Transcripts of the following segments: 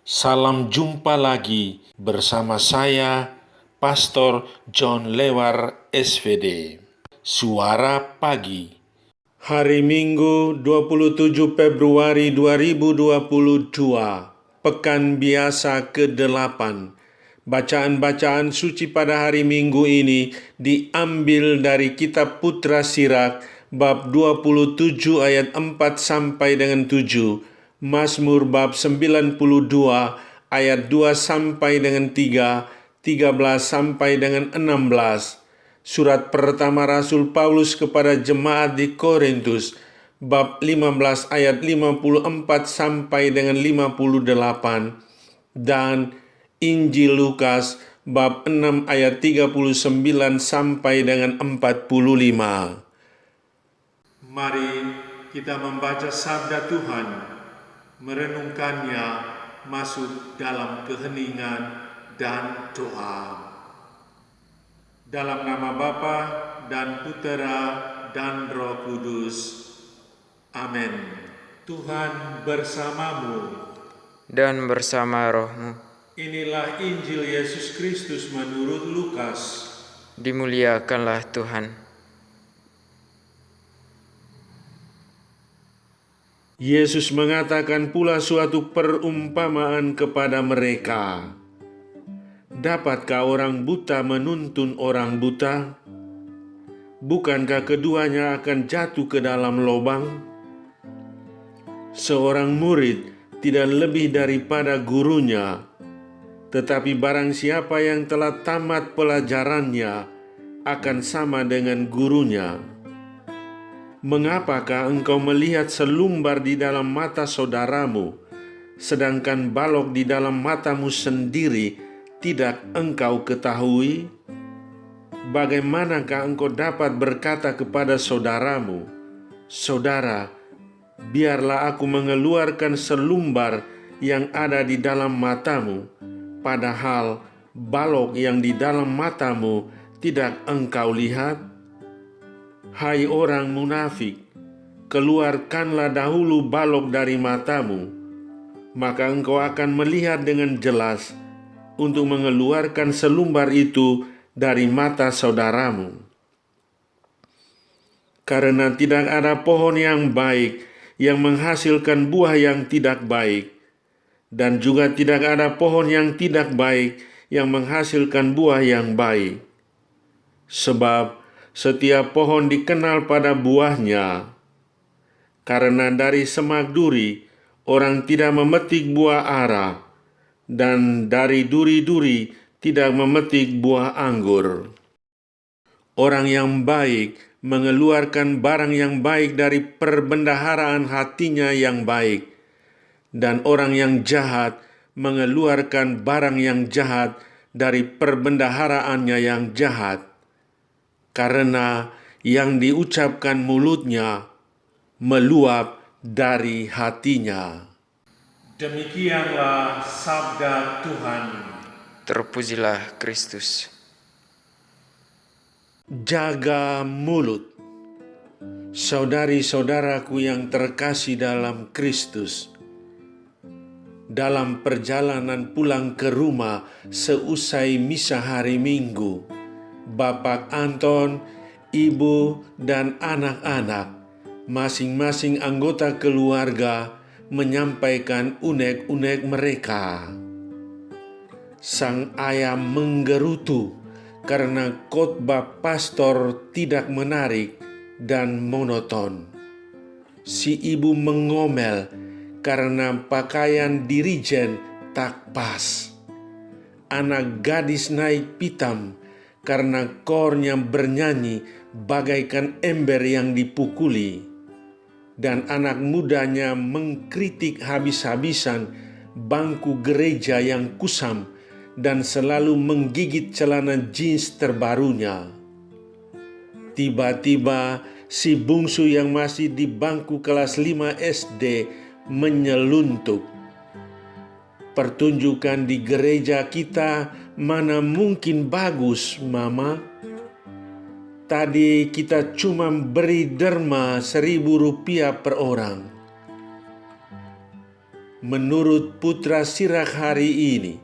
Salam jumpa lagi bersama saya, Pastor John Lewar SVD. Suara Pagi. Hari Minggu 27 Februari 2022, Pekan Biasa ke-8. Bacaan-bacaan suci pada hari Minggu ini diambil dari Kitab Putra Sirak, bab 27 ayat 4 sampai dengan 7, Mazmur bab 92 ayat 2 sampai dengan 3, 13 sampai dengan 16. Surat pertama Rasul Paulus kepada jemaat di Korintus bab 15 ayat 54 sampai dengan 58, dan Injil Lukas bab 6 ayat 39 sampai dengan 45. Mari kita membaca sabda Tuhan, merenungkannya, masuk dalam keheningan dan doa. Dalam nama Bapa dan Putera dan Roh Kudus. Amin. Tuhan bersamamu. Dan bersama rohmu. Inilah Injil Yesus Kristus menurut Lukas. Dimuliakanlah Tuhan. Yesus mengatakan pula suatu perumpamaan kepada mereka. Dapatkah orang buta menuntun orang buta? Bukankah keduanya akan jatuh ke dalam lubang? Seorang murid tidak lebih daripada gurunya, tetapi barang siapa yang telah tamat pelajarannya akan sama dengan gurunya. Mengapakah engkau melihat selumbar di dalam mata saudaramu, sedangkan balok di dalam matamu sendiri tidak engkau ketahui? Bagaimanakah engkau dapat berkata kepada saudaramu, "Saudara, biarlah aku mengeluarkan selumbar yang ada di dalam matamu," padahal balok yang di dalam matamu tidak engkau lihat? Hai orang munafik, keluarkanlah dahulu balok dari matamu, maka engkau akan melihat dengan jelas untuk mengeluarkan selumbar itu dari mata saudaramu. Karena tidak ada pohon yang baik yang menghasilkan buah yang tidak baik, dan juga tidak ada pohon yang tidak baik yang menghasilkan buah yang baik. Sebab setiap pohon dikenal pada buahnya. Karena dari semak duri orang tidak memetik buah ara, dan dari duri-duri tidak memetik buah anggur. Orang yang baik mengeluarkan barang yang baik dari perbendaharaan hatinya yang baik, dan orang yang jahat mengeluarkan barang yang jahat dari perbendaharaannya yang jahat. Karena yang diucapkan mulutnya meluap dari hatinya. Demikianlah sabda Tuhan. Terpujilah Kristus. Jaga mulut. Saudari-saudaraku yang terkasih dalam Kristus, dalam perjalanan pulang ke rumah seusai misa hari Minggu, Bapak Anton, Ibu, dan anak-anak, masing-masing anggota keluarga menyampaikan unek-unek mereka. Sang ayah menggerutu karena khotbah pastor tidak menarik dan monoton. Si ibu mengomel karena pakaian dirijen tak pas. Anak gadis naik pitam karena kornya bernyanyi bagaikan ember yang dipukuli, dan anak mudanya mengkritik habis-habisan bangku gereja yang kusam dan selalu menggigit celana jeans terbarunya. Tiba-tiba si bungsu yang masih di bangku kelas 5 SD menyeluntup. Pertunjukan di gereja kita mana mungkin bagus, Mama. Tadi kita cuma beri derma 1.000 rupiah per orang. menurut Putra Sirak hari ini,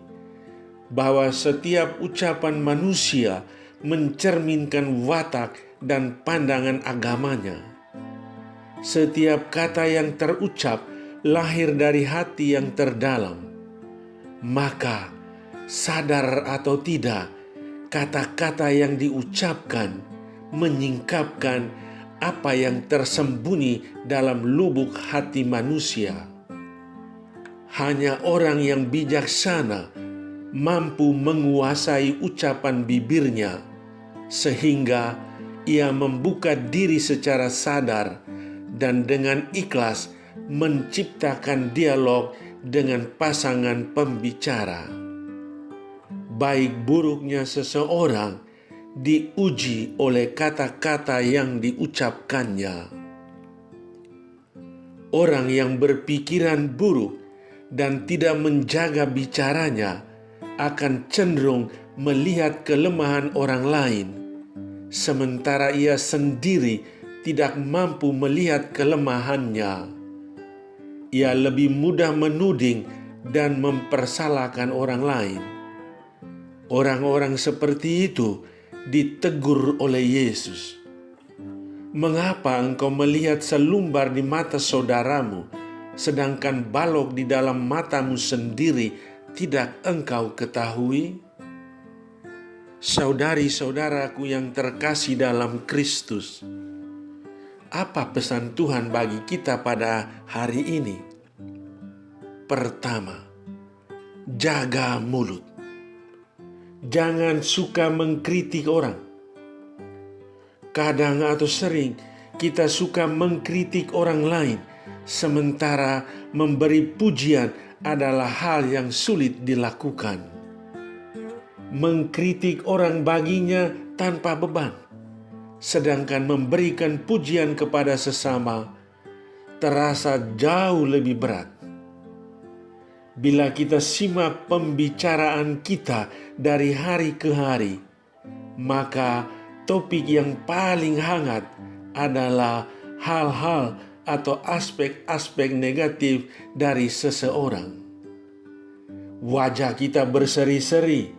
bahwa setiap ucapan manusia mencerminkan watak dan pandangan agamanya. Setiap kata yang terucap lahir dari hati yang terdalam. Maka, sadar atau tidak, kata-kata yang diucapkan menyingkapkan apa yang tersembunyi dalam lubuk hati manusia. Hanya orang yang bijaksana mampu menguasai ucapan bibirnya, sehingga ia membuka diri secara sadar dan dengan ikhlas menciptakan dialog dengan pasangan pembicara. Baik buruknya seseorang diuji oleh kata-kata yang diucapkannya. Orang yang berpikiran buruk dan tidak menjaga bicaranya akan cenderung melihat kelemahan orang lain, sementara ia sendiri tidak mampu melihat kelemahannya. Ia lebih mudah menuding dan mempersalahkan orang lain. Orang-orang seperti itu ditegur oleh Yesus. Mengapa engkau melihat selumbar di mata saudaramu, sedangkan balok di dalam matamu sendiri tidak engkau ketahui? Saudari-saudaraku yang terkasih dalam Kristus, apa pesan Tuhan bagi kita pada hari ini? Pertama, jaga mulut. Jangan suka mengkritik orang. Kadang atau sering kita suka mengkritik orang lain, sementara memberi pujian adalah hal yang sulit dilakukan. Mengkritik orang baginya tanpa beban, sedangkan memberikan pujian kepada sesama terasa jauh lebih berat. Bila kita simak pembicaraan kita dari hari ke hari, maka topik yang paling hangat adalah hal-hal atau aspek-aspek negatif dari seseorang. Wajah kita berseri-seri,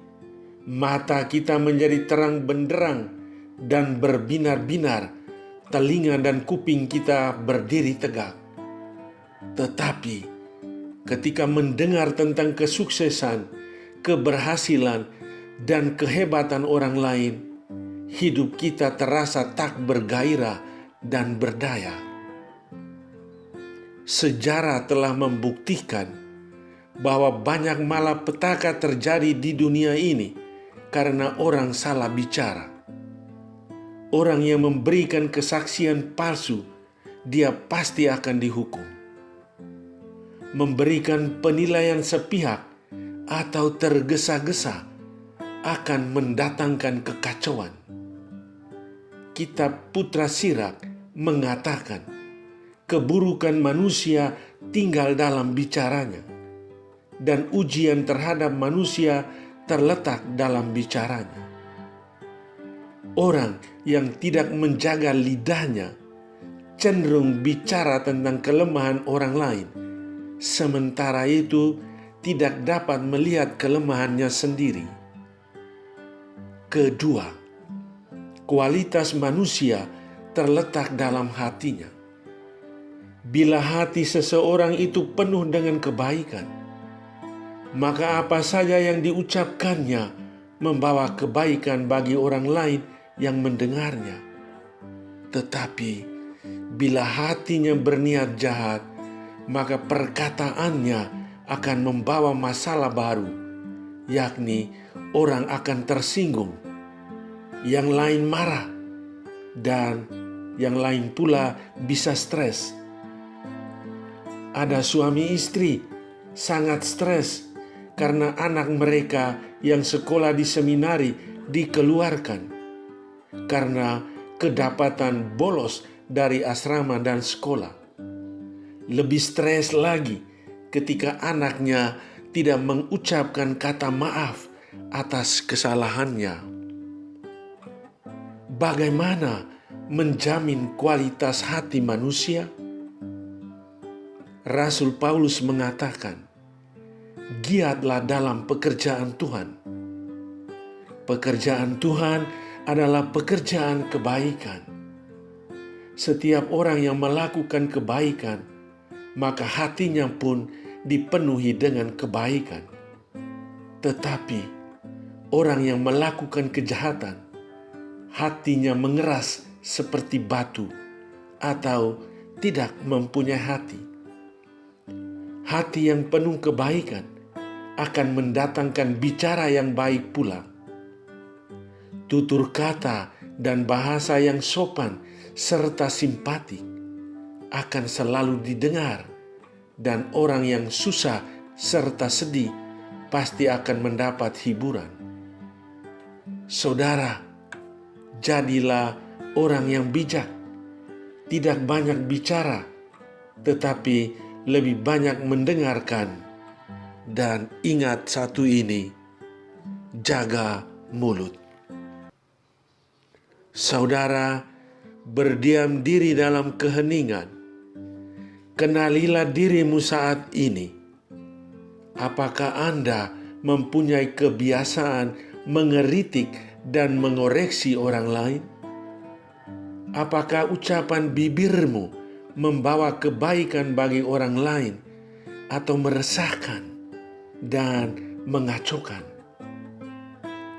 mata kita menjadi terang benderang dan berbinar-binar, telinga dan kuping kita berdiri tegak. Tetapi ketika mendengar tentang kesuksesan, keberhasilan, dan kehebatan orang lain, hidup kita terasa tak bergairah dan berdaya. Sejarah telah membuktikan bahwa banyak malapetaka terjadi di dunia ini karena orang salah bicara. Orang yang memberikan kesaksian palsu, dia pasti akan dihukum. Memberikan penilaian sepihak atau tergesa-gesa akan mendatangkan kekacauan. Kitab Putra Sirak mengatakan, keburukan manusia tinggal dalam bicaranya, dan ujian terhadap manusia terletak dalam bicaranya. Orang yang tidak menjaga lidahnya cenderung bicara tentang kelemahan orang lain, sementara itu tidak dapat melihat kelemahannya sendiri. Kedua, kualitas manusia terletak dalam hatinya. Bila hati seseorang itu penuh dengan kebaikan, maka apa saja yang diucapkannya membawa kebaikan bagi orang lain yang mendengarnya. Tetapi bila hatinya berniat jahat, maka perkataannya akan membawa masalah baru, yakni orang akan tersinggung, yang lain marah, dan yang lain pula bisa stres. Ada suami istri sangat stres karena anak mereka yang sekolah di seminari dikeluarkan karena kedapatan bolos dari asrama dan sekolah. Lebih stres lagi ketika anaknya tidak mengucapkan kata maaf atas kesalahannya. Bagaimana menjamin kualitas hati manusia? Rasul Paulus mengatakan, giatlah dalam pekerjaan Tuhan. Pekerjaan Tuhan adalah pekerjaan kebaikan. Setiap orang yang melakukan kebaikan, maka hatinya pun dipenuhi dengan kebaikan. Tetapi orang yang melakukan kejahatan, hatinya mengeras seperti batu atau tidak mempunyai hati. Hati yang penuh kebaikan akan mendatangkan bicara yang baik pula. Tutur kata dan bahasa yang sopan serta simpatik akan selalu didengar, dan orang yang susah serta sedih pasti akan mendapat hiburan. Saudara, jadilah orang yang bijak, tidak banyak bicara, tetapi lebih banyak mendengarkan. Dan ingat satu ini, jaga mulut. Saudara, berdiam diri dalam keheningan. Kenalilah dirimu saat ini. Apakah Anda mempunyai kebiasaan mengeritik dan mengoreksi orang lain? Apakah ucapan bibirmu membawa kebaikan bagi orang lain atau meresahkan dan mengacaukan?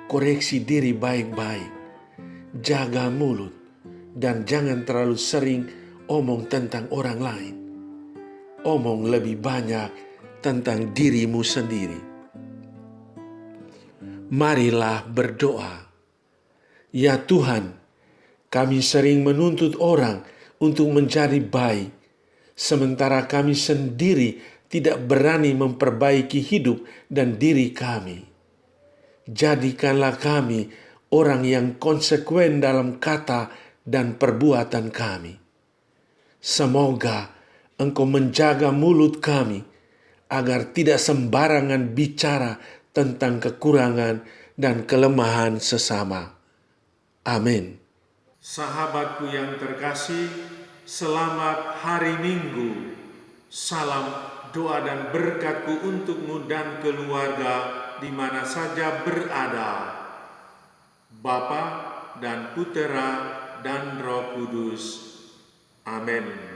Koreksi diri baik-baik, jaga mulut, dan jangan terlalu sering omong tentang orang lain. Omong lebih banyak tentang dirimu sendiri. Marilah berdoa. Ya Tuhan, kami sering menuntut orang untuk menjadi baik, sementara kami sendiri tidak berani memperbaiki hidup dan diri kami. Jadikanlah kami orang yang konsekuen dalam kata dan perbuatan kami. Semoga Engkau menjaga mulut kami agar tidak sembarangan bicara tentang kekurangan dan kelemahan sesama. Amin. Sahabatku yang terkasih, selamat hari Minggu. Salam doa dan berkatku untukmu dan keluarga di mana saja berada. Bapa dan Putera dan Roh Kudus. Amin.